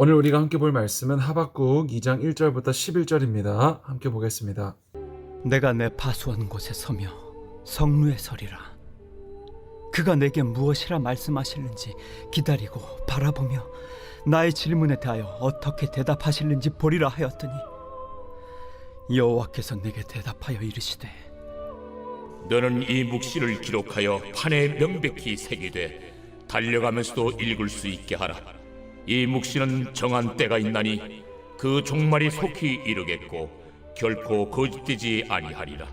오늘 우리가 함께 볼 말씀은 하박국 2장 1절부터 11절입니다. 함께 보겠습니다. 내가 내 파수한 곳에 서며 성루에 서리라. 그가 내게 무엇이라 말씀하실는지 기다리고 바라보며 나의 질문에 대하여 어떻게 대답하실는지 보리라 하였더니 여호와께서 내게 대답하여 이르시되 너는 이 묵시를 기록하여 판에 명백히 새기되 달려가면서도 읽을 수 있게 하라. 이 묵시는 정한 때가 있나니 그 종말이 속히 이르겠고 결코 거짓되지 아니하리라.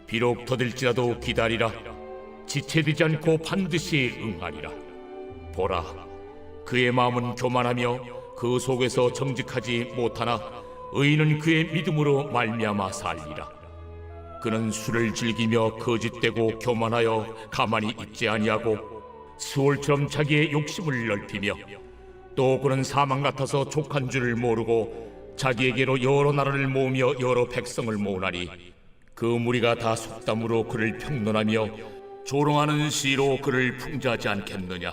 비록 더딜지라도 기다리라. 지체되지 않고 반드시 응하리라. 보라, 그의 마음은 교만하며 그 속에서 정직하지 못하나 의인은 그의 믿음으로 말미암아 살리라. 그는 술을 즐기며 거짓되고 교만하여 가만히 있지 아니하고 수월처럼 자기의 욕심을 넓히며 또 그는 사망 같아서 족한 줄을 모르고 자기에게로 여러 나라를 모으며 여러 백성을 모으나니 그 무리가 다 속담으로 그를 평론하며 조롱하는 시로 그를 풍자하지 않겠느냐.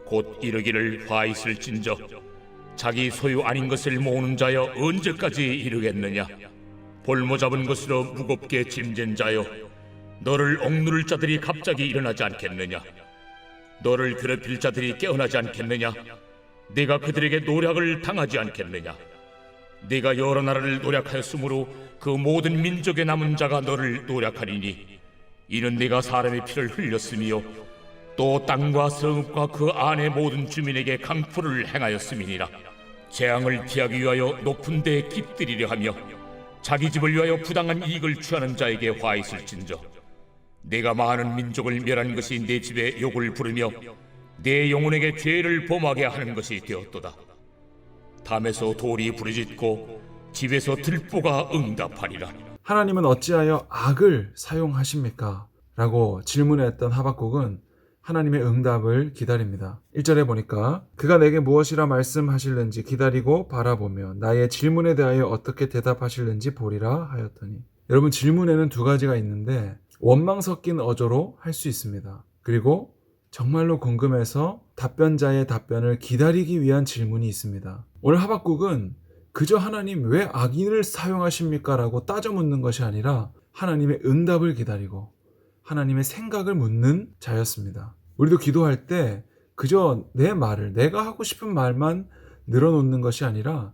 곧 이르기를 화 있을진저 자기 소유 아닌 것을 모으는 자여 언제까지 이르겠느냐. 볼모 잡은 것으로 무겁게 짐진 자여 너를 억누를 자들이 갑자기 일어나지 않겠느냐. 너를 괴롭힐 자들이 깨어나지 않겠느냐. 네가 그들에게 노략을 당하지 않겠느냐. 네가 여러 나라를 노략하였으므로 그 모든 민족의 남은 자가 너를 노략하리니 이는 네가 사람의 피를 흘렸으며 또 땅과 성읍과 그 안의 모든 주민에게 강포를 행하였음이니라. 재앙을 피하기 위하여 높은 데에 깃들이려 하며 자기 집을 위하여 부당한 이익을 취하는 자에게 화 있을진저 네가 많은 민족을 멸한 것이 내 집에 욕을 부르며 내 영혼에게 죄를 범하게 하는 것이 되었도다. 담에서 돌이 부르짖고 집에서 들보가 응답하리라. 하나님은 어찌하여 악을 사용하십니까? 라고 질문했던 하박국은 하나님의 응답을 기다립니다. 1절에 보니까 그가 내게 무엇이라 말씀하실는지 기다리고 바라보며 나의 질문에 대하여 어떻게 대답하실는지 보리라 하였더니, 여러분, 질문에는 두 가지가 있는데 원망 섞인 어조로 할 수 있습니다. 그리고 정말로 궁금해서 답변자의 답변을 기다리기 위한 질문이 있습니다. 오늘 하박국은 그저 하나님 왜 악인을 사용하십니까? 라고 따져 묻는 것이 아니라 하나님의 응답을 기다리고 하나님의 생각을 묻는 자였습니다. 우리도 기도할 때 그저 내 말을, 내가 하고 싶은 말만 늘어놓는 것이 아니라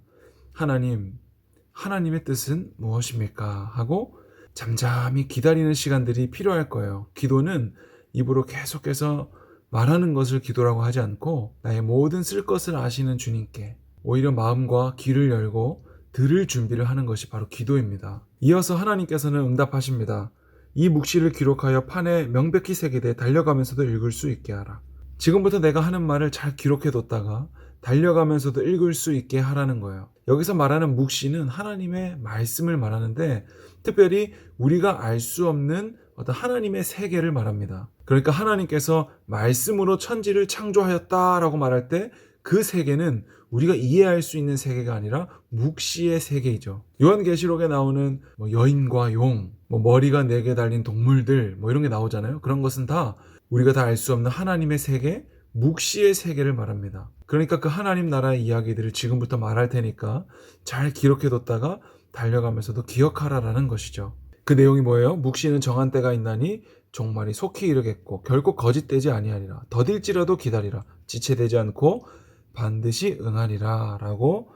하나님의 뜻은 무엇입니까? 하고 잠잠히 기다리는 시간들이 필요할 거예요. 기도는 입으로 계속해서 말하는 것을 기도라고 하지 않고 나의 모든 쓸 것을 아시는 주님께 오히려 마음과 귀를 열고 들을 준비를 하는 것이 바로 기도입니다. 이어서 하나님께서는 응답하십니다. 이 묵시를 기록하여 판에 명백히 새기되 달려가면서도 읽을 수 있게 하라. 지금부터 내가 하는 말을 잘 기록해뒀다가 달려가면서도 읽을 수 있게 하라는 거예요. 여기서 말하는 묵시는 하나님의 말씀을 말하는데 특별히 우리가 알 수 없는 어떤 하나님의 세계를 말합니다. 그러니까 하나님께서 말씀으로 천지를 창조하였다라고 말할 때 그 세계는 우리가 이해할 수 있는 세계가 아니라 묵시의 세계이죠. 요한계시록에 나오는 여인과 용, 머리가 4개 달린 동물들 이런 게 나오잖아요. 그런 것은 다 우리가 다 알 수 없는 하나님의 세계, 묵시의 세계를 말합니다. 그러니까 그 하나님 나라의 이야기들을 지금부터 말할 테니까 잘 기록해뒀다가 달려가면서도 기억하라라는 것이죠. 그 내용이 뭐예요? 묵시는 정한 때가 있나니 종말이 속히 이르겠고 결코 거짓되지 아니하리라. 더딜지라도 기다리라. 지체되지 않고 반드시 응하리라 라고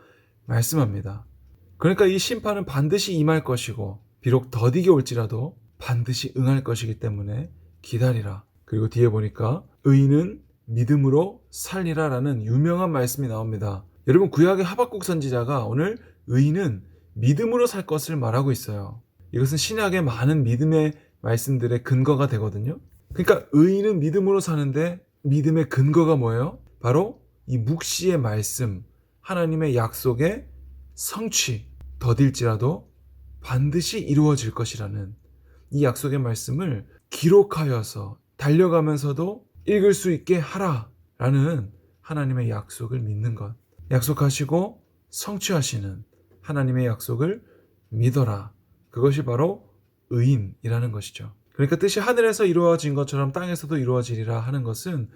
말씀합니다. 그러니까 이 심판은 반드시 임할 것이고 비록 더디게 올지라도 반드시 응할 것이기 때문에 기다리라. 그리고 뒤에 보니까 의인은 믿음으로 살리라 라는 유명한 말씀이 나옵니다. 여러분, 구약의 하박국 선지자가 오늘 의인은 믿음으로 살 것을 말하고 있어요. 이것은 신약의 많은 믿음의 말씀들의 근거가 되거든요. 그러니까 의인은 믿음으로 사는데 믿음의 근거가 뭐예요? 바로 이 묵시의 말씀, 하나님의 약속의 성취, 더딜지라도 반드시 이루어질 것이라는 이 약속의 말씀을 기록하여서 달려가면서도 읽을 수 있게 하라라는 하나님의 약속을 믿는 것. 약속하시고 성취하시는 하나님의 약속을 믿어라. 그것이 바로 의인이라는 것이죠. 그러니까 뜻이 하늘에서 이루어진 것처럼 땅에서도 이루어지리라 하는 것은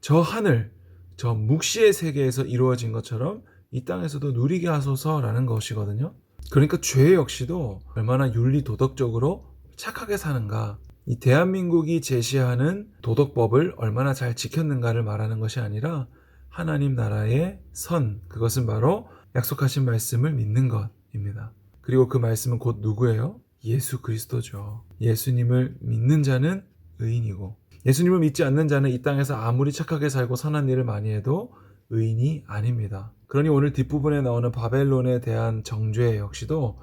저 하늘, 저 묵시의 세계에서 이루어진 것처럼 이 땅에서도 누리게 하소서라는 것이거든요. 그러니까 죄 역시도 얼마나 윤리 도덕적으로 착하게 사는가, 이 대한민국이 제시하는 도덕법을 얼마나 잘 지켰는가를 말하는 것이 아니라 하나님 나라의 선, 그것은 바로 약속하신 말씀을 믿는 것입니다. 그리고 그 말씀은 곧 누구예요? 예수 그리스도죠. 예수님을 믿는 자는 의인이고, 예수님을 믿지 않는 자는 이 땅에서 아무리 착하게 살고 선한 일을 많이 해도 의인이 아닙니다. 그러니 오늘 뒷부분에 나오는 바벨론에 대한 정죄 역시도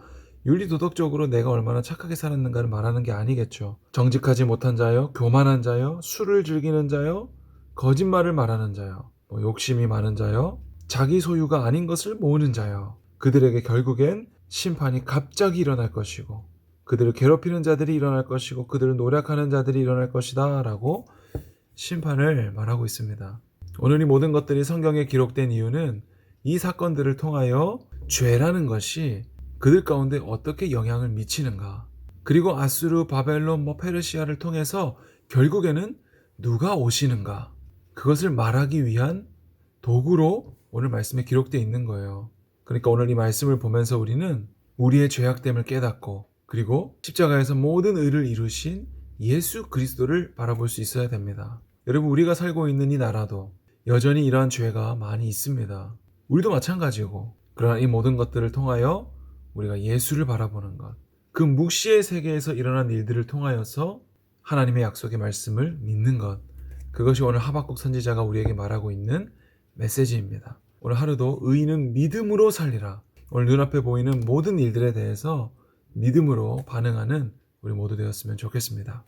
윤리도덕적으로 내가 얼마나 착하게 살았는가를 말하는 게 아니겠죠. 정직하지 못한 자요, 교만한 자요, 술을 즐기는 자요, 거짓말을 말하는 자요, 욕심이 많은 자요, 자기 소유가 아닌 것을 모으는 자요. 그들에게 결국엔 심판이 갑자기 일어날 것이고, 그들을 괴롭히는 자들이 일어날 것이고, 그들을 노략하는 자들이 일어날 것이다 라고 심판을 말하고 있습니다. 오늘 이 모든 것들이 성경에 기록된 이유는 이 사건들을 통하여 죄라는 것이 그들 가운데 어떻게 영향을 미치는가, 그리고 아수르, 바벨론, 페르시아를 통해서 결국에는 누가 오시는가, 그것을 말하기 위한 도구로 오늘 말씀에 기록되어 있는 거예요. 그러니까 오늘 이 말씀을 보면서 우리는 우리의 죄악됨을 깨닫고, 그리고 십자가에서 모든 의를 이루신 예수 그리스도를 바라볼 수 있어야 됩니다. 여러분, 우리가 살고 있는 이 나라도 여전히 이러한 죄가 많이 있습니다. 우리도 마찬가지고, 그러나 이 모든 것들을 통하여 우리가 예수를 바라보는 것, 그 묵시의 세계에서 일어난 일들을 통하여서 하나님의 약속의 말씀을 믿는 것, 그것이 오늘 하박국 선지자가 우리에게 말하고 있는 메시지입니다. 오늘 하루도 의인은 믿음으로 살리라. 오늘 눈앞에 보이는 모든 일들에 대해서 믿음으로 반응하는 우리 모두 되었으면 좋겠습니다.